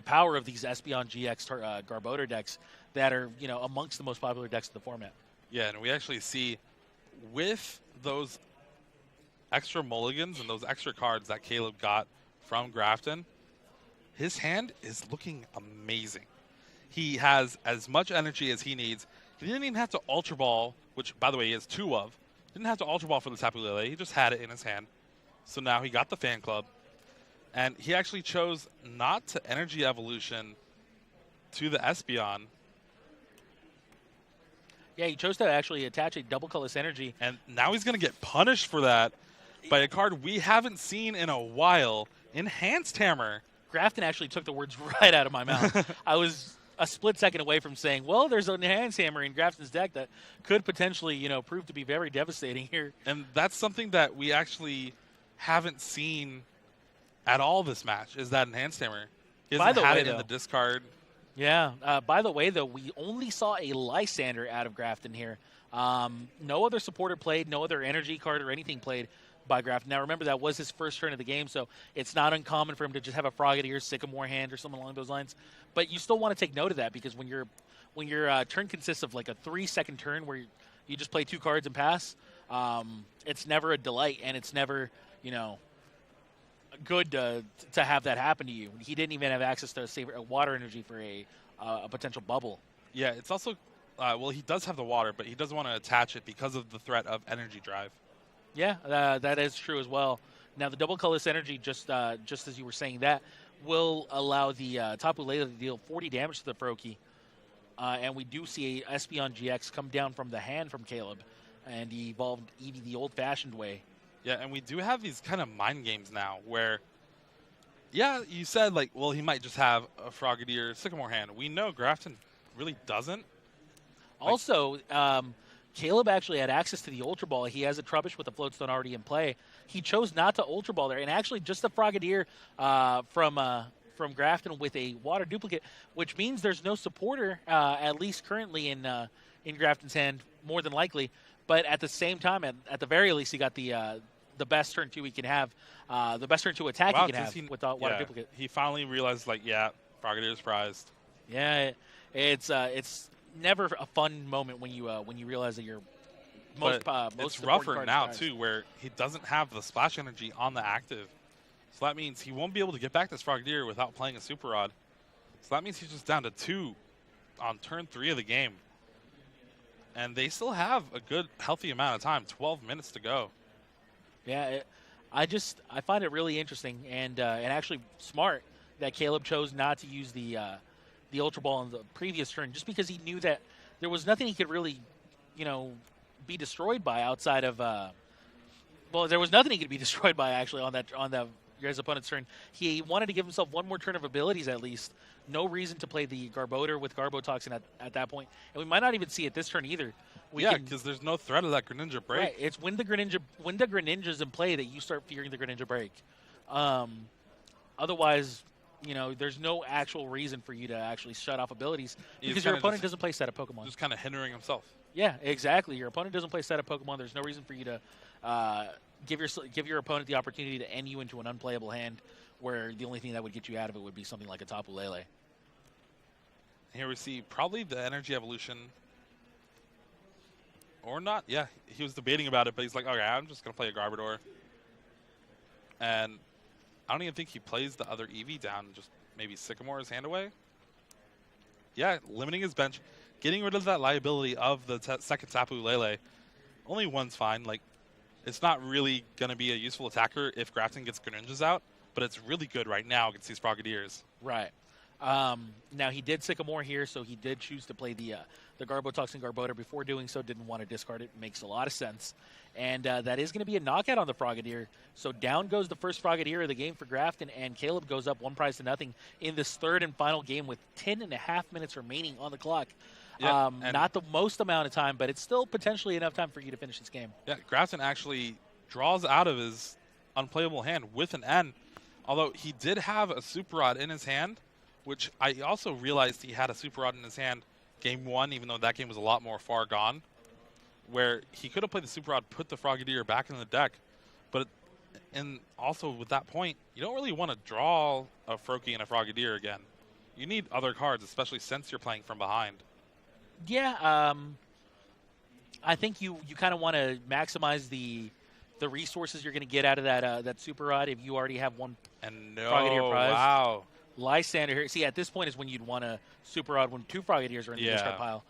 power of these Espeon GX Garbodor decks that are, amongst the most popular decks of the format. Yeah, and we actually see with those extra mulligans and those extra cards that Caleb got from Grafton, his hand is looking amazing. He has as much energy as he needs. He didn't even have to Ultra Ball, which, by the way, he has 2 of. Didn't have to Ultra Ball for the Tapu Lele. He just had it in his hand. So now he got the Fan Club. And he actually chose not to Energy Evolution to the Espeon. Yeah, he chose to actually attach a double colorless energy. And now he's going to get punished for that by a card we haven't seen in a while, Enhanced Hammer. Grafton actually took the words right out of my mouth. I was a split second away from saying, well, there's an Enhanced Hammer in Grafton's deck that could potentially, prove to be very devastating here. And that's something that we actually haven't seen at all this match, is that Enhanced Hammer. He hasn't had it in the discard. Yeah. By the way, though, we only saw a Lysander out of Grafton here. No other supporter played, no other energy card or anything played by Grafton. Now, remember, that was his first turn of the game, so it's not uncommon for him to just have a Frogadier, Sycamore hand, or something along those lines. But you still want to take note of that, because when your turn consists of like a 3-second turn where you just play 2 cards and pass, it's never a delight, and it's never, good to have that happen to you. He didn't even have access to a water energy for a potential bubble. Yeah, it's also, he does have the water, but he doesn't want to attach it because of the threat of Energy Drive. Yeah, that is true as well. Now, the double colorless energy, just as you were saying that, will allow the Tapu Lele to deal 40 damage to the Froakie. And we do see a Espeon GX come down from the hand from Caleb, and he evolved Eevee the old-fashioned way. Yeah, and we do have these kind of mind games now where, yeah, you said, like, well, he might just have a Frogadier Sycamore hand. We know Grafton really doesn't. Also, Caleb actually had access to the Ultra Ball. He has a Trubbish with the Floatstone already in play. He chose not to Ultra Ball there, and actually just a Frogadier from Grafton with a Water Duplicate, which means there's no supporter, at least currently in Grafton's hand, more than likely. But at the same time, at the very least, he got the best turn 2 he can have, the best turn 2 attack he can have with the Water Duplicate. He finally realized, like, yeah, Frogadier's prized. Yeah, it's never a fun moment when you realize that you're most it's rougher now too, where he doesn't have the splash energy on the active, so that means he won't be able to get back this Frogadier without playing a Super Rod. So that means he's just down to 2 on turn 3 of the game, and they still have a good healthy amount of time, 12 minutes to go. Yeah, I find it really interesting and actually smart that Caleb chose not to use the Ultra Ball in the previous turn, just because he knew that there was nothing he could really, be destroyed by outside of. There was nothing he could be destroyed by actually on his opponent's turn. He wanted to give himself one more turn of abilities at least. No reason to play the Garbodor with Garbotoxin at that point, and we might not even see it this turn either. Because there's no threat of that Greninja break. Right, it's when the Greninja's in play that you start fearing the Greninja break. Otherwise, there's no actual reason for you to actually shut off abilities He's because your kinda opponent just- doesn't play set of Pokemon. Just kind of hindering himself. Yeah, exactly. Your opponent doesn't play set of Pokemon. There's no reason for you to give your opponent the opportunity to end you into an unplayable hand where the only thing that would get you out of it would be something like a Tapu Lele. Here we see probably the energy evolution. Or not. Yeah, he was debating about it, but he's like, okay, I'm just going to play a Garbodor. And I don't even think he plays the other Eevee down, just maybe Sycamore his hand away. Yeah, limiting his bench, getting rid of that liability of the second Tapu Lele. Only one's fine. Like, it's not really going to be a useful attacker if Grafton gets Greninjas out, but it's really good right now against these Frogadiers. Right. Now, he did Sycamore here, so he did choose to play the Garbotoxin Garbodor. Before doing so, didn't want to discard it. Makes a lot of sense. And that is going to be a knockout on the Frogadier. So down goes the first Frogadier of the game for Grafton, and Caleb goes up 1-0 in this third and final game with 10.5 minutes remaining on the clock. Yeah, not the most amount of time, but it's still potentially enough time for you to finish this game. Yeah, Grafton actually draws out of his unplayable hand with an N, although he did have a Super Rod in his hand, which I also realized he had a Super Rod in his hand game 1, even though that game was a lot more far gone, where he could have played the Super Rod, put the Frogadier back in the deck, but and also with that point, you don't really want to draw a Froakie and a Frogadier again. You need other cards, especially since you're playing from behind. Yeah, I think you kind of want to maximize the resources you're going to get out of that Super Rod if you already have one And Frogadier prize. Wow. Lysander here. See, at this point is when you'd want to Super Rod when 2 Frogadiers are in the discard pile.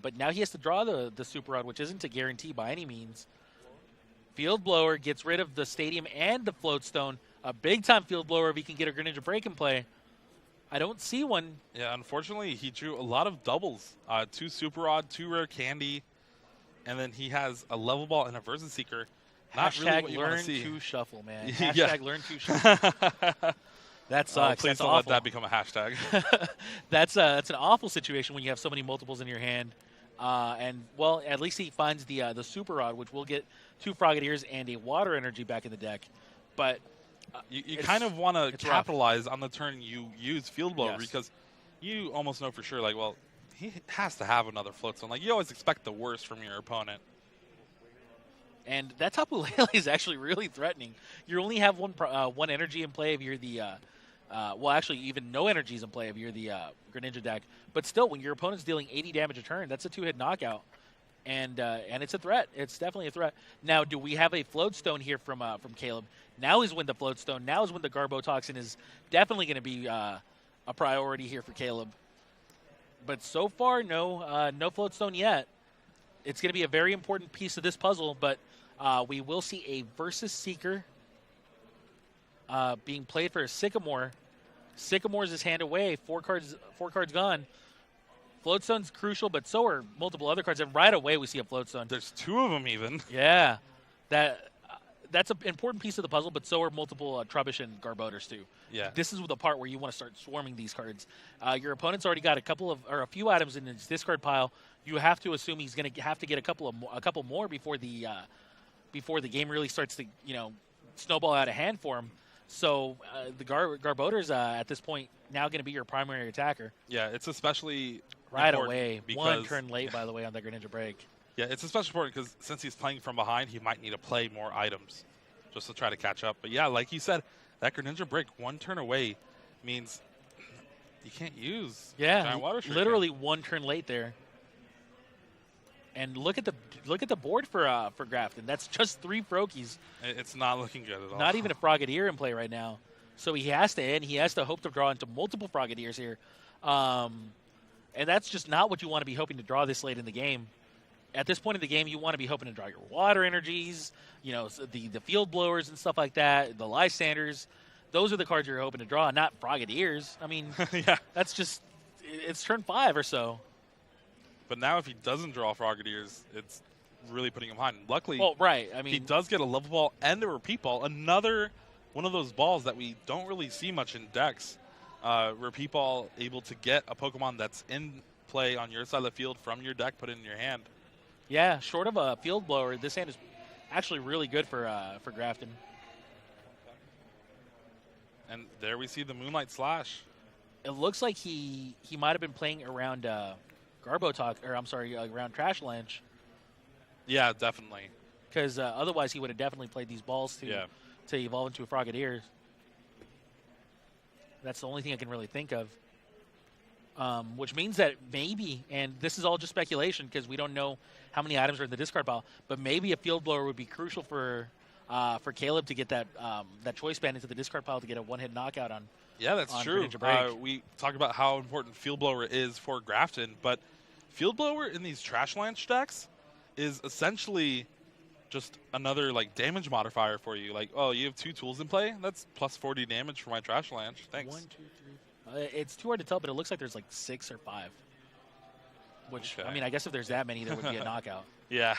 But now he has to draw the Super Rod, which isn't a guarantee by any means. Field Blower gets rid of the Stadium and the Floatstone. A big-time Field Blower if he can get a Greninja Break in play. I don't see one. Yeah, unfortunately, he drew a lot of doubles. 2 Super Rod, 2 Rare Candy, and then he has a Level Ball and a Versus Seeker. Not really what you want to see. Learn to shuffle, man. Yeah. Hashtag learn to shuffle. That sucks. Please That's don't awful. let that become a hashtag. That's an awful situation when you have so many multiples in your hand. And, well, at least he finds the Super Rod, which will get 2 Frogadiers and a Water Energy back in the deck. But you kind of want to capitalize rough. on the turn you use Field Blower, Yes. because you almost know for sure, like, well, he has to have another Floatstone. Like, you always expect the worst from your opponent. And that Tapu Lele is actually really threatening. You only have one energy in play if you're the well, actually, even no energies in play if you're the Greninja deck. But still, when your opponent's dealing 80 damage a turn, that's a 2-hit knockout. And it's a threat. It's definitely a threat. Now, do we have a Floatstone here from Caleb? Now is when the Floatstone, now is when the Garbotoxin is definitely going to be a priority here for Caleb. But so far, no Floatstone yet. It's going to be a very important piece of this puzzle, but we will see a Versus Seeker being played for a Sycamore. Sycamore's his hand away. 4 cards gone. Floatstone's crucial, but so are multiple other cards. And right away, we see a Floatstone. There's 2 of them even. Yeah, that's an important piece of the puzzle, but so are multiple Trubbish and Garbodors too. Yeah. This is the part where you want to start swarming these cards. Your opponent's already got a few items in his discard pile. You have to assume he's going to have to get a couple more before the game really starts to snowball out of hand for him. So the Garbodor's at this point now going to be your primary attacker. Yeah, it's especially right away. Because 1 turn late, by the way, on the Greninja Break. Yeah, it's especially important because since he's playing from behind, he might need to play more items just to try to catch up. But yeah, like you said, that Greninja Break 1 turn away means you can't use Giant Water Shuriken. Literally 1 turn late there. And look at the board for Grafton. That's just 3 Froakies. It's not looking good at all. Not even a Frogadier in play right now. So he has to end. He has to hope to draw into multiple Frogadiers here. And that's just not what you want to be hoping to draw this late in the game. At this point in the game, you want to be hoping to draw your Water Energies, the Field Blowers and stuff like that, the Lysanders. Those are the cards you're hoping to draw, not Frogadiers. I mean, yeah, it's turn 5 or so. But now if he doesn't draw Frogadiers, it's really putting him behind. Luckily, he does get a Level Ball and a Repeat Ball, another one of those balls that we don't really see much in decks. Repeat Ball able to get a Pokemon that's in play on your side of the field from your deck, put it in your hand. Yeah, short of a Field Blower, this hand is actually really good for Grafton. And there we see the Moonlight Slash. It looks like he might have been playing around around Trash Lanch. Yeah, definitely. Because otherwise he would have definitely played these balls to evolve into a Frogadier. That's the only thing I can really think of. Which means that maybe, and this is all just speculation because we don't know how many items are in the discard pile, but maybe a Field Blower would be crucial for Caleb to get that Choice Band into the discard pile to get a one-hit knockout on. Yeah, that's true. We talk about how important Field Blower is for Grafton, but Field Blower in these Trash Lanch decks is essentially just another damage modifier for you. You have 2 tools in play. That's plus 40 damage for my Trash Lanch. Thanks. 1, 2, 3. It's too hard to tell, but it looks like there's 6 or 5. Which I mean, I guess if there's that many, there would be a knockout. Yeah.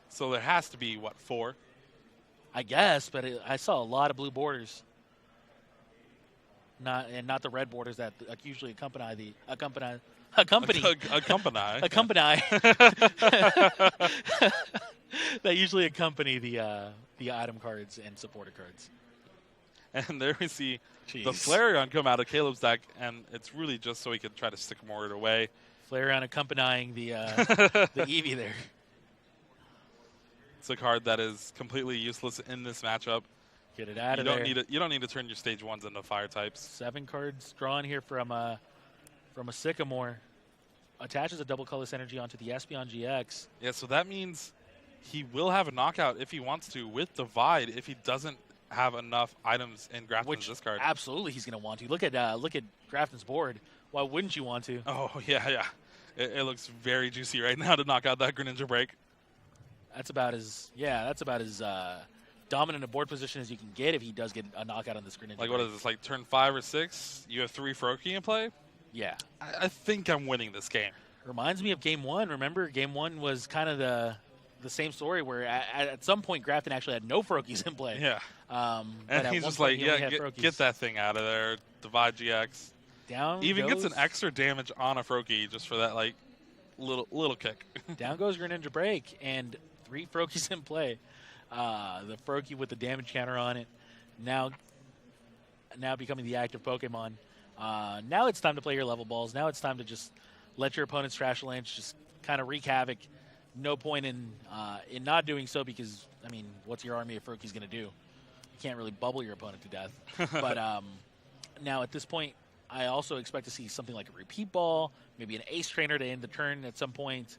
So there has to be 4? I guess, but I saw a lot of blue borders. Not the red borders that usually accompany that usually accompany the item cards and supporter cards. And there we see the Flareon come out of Caleb's deck, and it's really just so he can try to stick more it away. Flareon accompanying the Eevee there. It's a card that is completely useless in this matchup. Get it out of there. You don't need to turn your stage 1s into fire types. 7 cards drawn here from a Sycamore. Attaches a double colorless energy onto the Espeon GX. Yeah, so that means he will have a knockout if he wants to with Divide if he doesn't have enough items in Grafton's discard. Absolutely he's going to want to. Look at Grafton's board. Why wouldn't you want to? Oh, yeah. It looks very juicy right now to knock out that Greninja Break. That's about as dominant a board position as you can get if he does get a knockout on this Greninja. What is this, turn 5 or 6? You have 3 Froakie in play? Yeah. I think I'm winning this game. Reminds me of Game 1. Remember, Game 1 was kind of the same story where at some point Grafton actually had no Froakies in play. Yeah. And he's just get that thing out of there. Divide GX. Down Even goes, gets an extra damage on a Froakie just for that, little kick. Down goes Greninja Break, and 3 Froakies in play. The Froakie with the damage counter on it, now becoming the active Pokemon. Now it's time to play your level balls. Now it's time to just let your opponent's Trash Lanch just kind of wreak havoc. No point in not doing so because, I mean, what's your army of Froakies going to do? You can't really bubble your opponent to death. But now at this point, I also expect to see something like a Repeat Ball, maybe an Ace Trainer to end the turn at some point.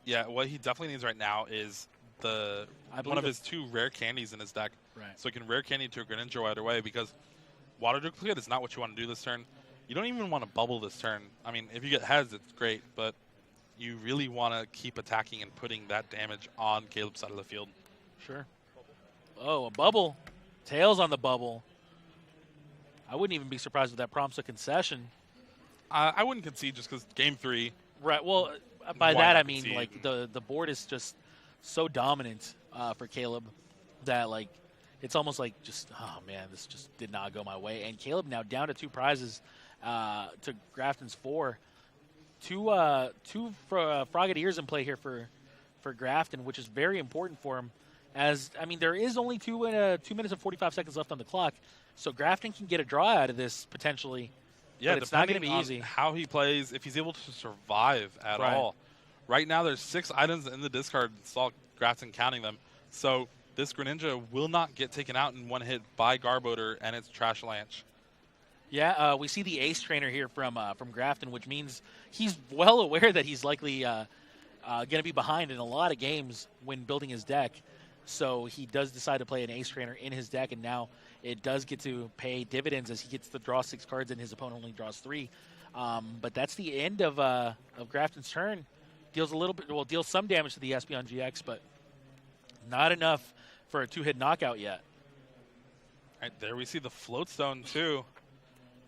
Yeah, what he definitely needs right now is one of his 2 rare candies in his deck. Right. So he can rare candy to a Greninja right away because Water Duplicate is not what you want to do this turn. You don't even want to bubble this turn. I mean, if you get heads, it's great, but you really want to keep attacking and putting that damage on Caleb's side of the field. Sure. Oh, a bubble. Tails on the bubble. I wouldn't even be surprised if that prompts a concession. I wouldn't concede just because Game 3. Right. Well, by that I mean the board is just so dominant for Caleb that it's almost like just, oh man, this just did not go my way. And Caleb now down to 2 prizes to Grafton's 4. 2 Frogadiers in play here for Grafton, which is very important for him. As I mean, there is only 2 minutes and 45 seconds left on the clock, so Grafton can get a draw out of this potentially. Yeah, but it's not going to be easy. How he plays, if he's able to survive at all. Right now, there's 6 items in the discard. Saw Grafton counting them, so this Greninja will not get taken out in one hit by Garbodor and its Trash Lanch. Yeah, we see the Ace Trainer here from Grafton, which means he's well aware that he's likely going to be behind in a lot of games when building his deck. So he does decide to play an Ace Trainer in his deck, and now it does get to pay dividends as he gets to draw 6 cards and his opponent only draws 3. But that's the end of Grafton's turn. Deals some damage to the Espeon GX, but not enough for a 2-hit knockout yet. All right, there we see the Float Stone too,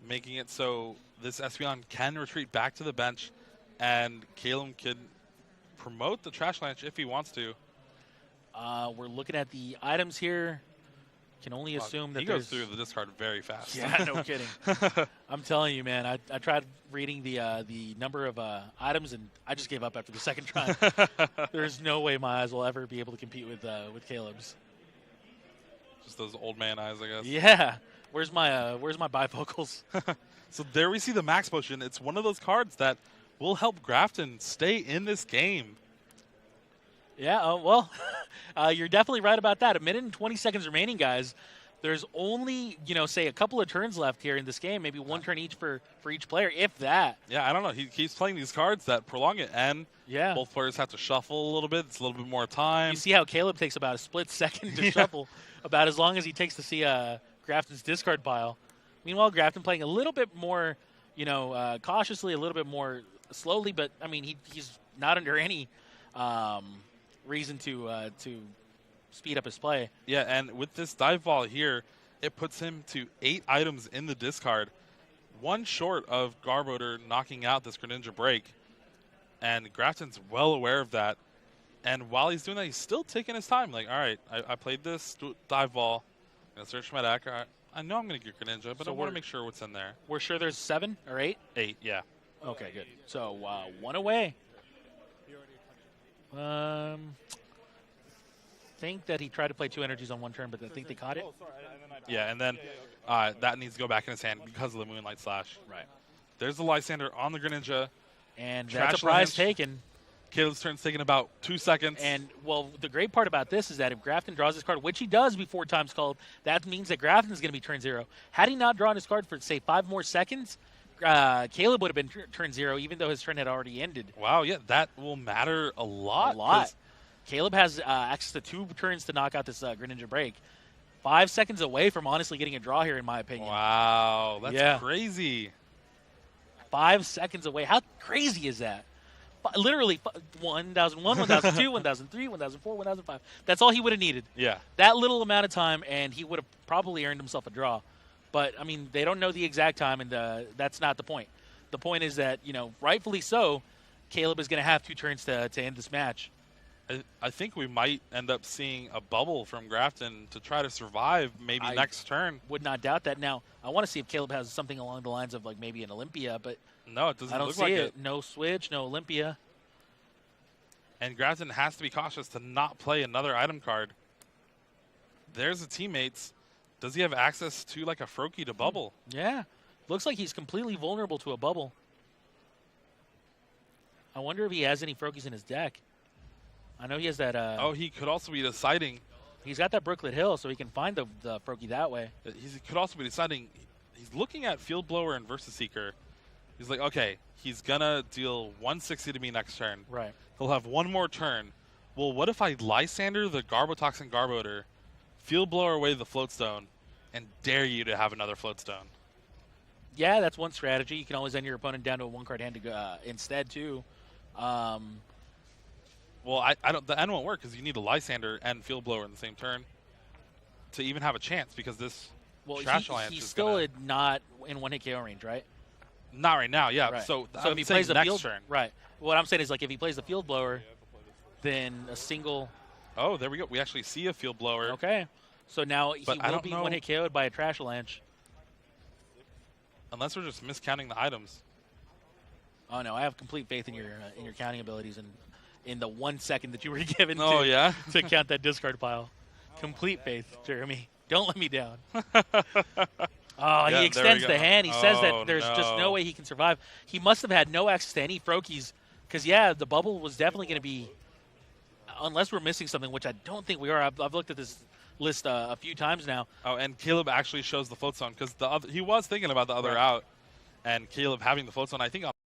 making it so this Espeon can retreat back to the bench, and Caleb can promote the Trash Lanch if he wants to. We're looking at the items here. Can only assume that he goes through the discard very fast. Yeah, no kidding. I'm telling you, man. I tried reading the number of items, and I just gave up after the second try. There's no way my eyes will ever be able to compete with Caleb's. Just those old man eyes, I guess. Yeah, Where's my bifocals? So there we see the max potion. It's one of those cards that will help Grafton stay in this game. Yeah, well, you're definitely right about that. 1 minute and 20 seconds remaining, guys. There's only, say a couple of turns left here in this game, maybe one turn each for each player, if that. Yeah, I don't know. He keeps playing these cards that prolong it, and yeah, both players have to shuffle a little bit. It's a little bit more time. You see how Caleb takes about a split second to shuffle, about as long as he takes to see Grafton's discard pile. Meanwhile, Grafton playing a little bit more, cautiously, a little bit more slowly, but, I mean, he's not under any reason to speed up his play. Yeah, and with this dive ball here, it puts him to 8 items in the discard, one short of Garbodor knocking out this Greninja break. And Grafton's well aware of that. And while he's doing that, he's still taking his time. Like, all right, I played this dive ball. I'm going to search my deck. I know I'm going to get Greninja, but I want to make sure what's in there. We're sure there's 7 or 8? 8, yeah. Okay, good. So, 1 away. Think that he tried to play 2 energies on 1 turn, but I think they caught it. Yeah, and then that needs to go back in his hand because of the Moonlight Slash. Right. There's the Lysander on the Greninja. And that's a prize taken. Caleb's turn's taking about 2 seconds. And, well, the great part about this is that if Grafton draws this card, which he does before time's called, that means that Grafton's going to be turn 0. Had he not drawn his card for, say, 5 more seconds, Caleb would have been turn 0, even though his turn had already ended. Wow, yeah, that will matter a lot. A lot. Caleb has access to 2 turns to knock out this Greninja break. 5 seconds away from honestly getting a draw here, in my opinion. Wow, that's crazy. 5 seconds away. How crazy is that? Literally 1001, 1002, 1003, 1004, 1005. That's all he would have needed. Yeah. That little amount of time, and he would have probably earned himself a draw. But, I mean, they don't know the exact time, and that's not the point. The point is that, rightfully so, Caleb is going to have 2 turns to end this match. I think we might end up seeing a bubble from Grafton to try to survive maybe next turn. Would not doubt that. Now, I want to see if Caleb has something along the lines of, like, maybe an Olympia, but no, it doesn't I don't look see like it. No Switch, no Olympia. And Grafton has to be cautious to not play another item card. There's the teammates. Does he have access to, like, a Froakie to bubble? Yeah. Looks like he's completely vulnerable to a bubble. I wonder if he has any Froakies in his deck. I know he has that. Oh, he could also be deciding. He's got that Brooklet Hill, so he can find the Froakie that way. He could also be deciding. He's looking at Field Blower and Versus Seeker. He's like, okay, he's going to deal 160 to me next turn. Right. He'll have 1 more turn. Well, what if I Lysander the Garbotoxin Garbodor, Field Blower away the Floatstone, and dare you to have another Floatstone? Yeah, that's one strategy. You can always end your opponent down to a 1-card hand to go, instead, too. Well, the end won't work because you need a Lysander and Field Blower in the same turn to even have a chance because this Trash Alliance he's is still not in 1-hit KO range, right? Not right now, yeah. Right. So if he plays the next turn. Right. What I'm saying is, like, if he plays the Field Blower, then a single. Oh, there we go. We actually see a Field Blower. Okay. So now he will be 1-hit KO'd by a Trash Avalanche. Unless we're just miscounting the items. Oh, no. I have complete faith in your counting abilities and in the 1 second that you were given to count that discard pile. Complete faith, Jeremy. Don't let me down. Oh, he extends the hand. He says that there's just no way he can survive. He must have had no access to any Froakies because, yeah, the bubble was definitely going to be, unless we're missing something, which I don't think we are. I've looked at this list a few times now. Oh, and Caleb actually shows the Floatstone because he was thinking about the other out, and Caleb having the Floatstone, I think,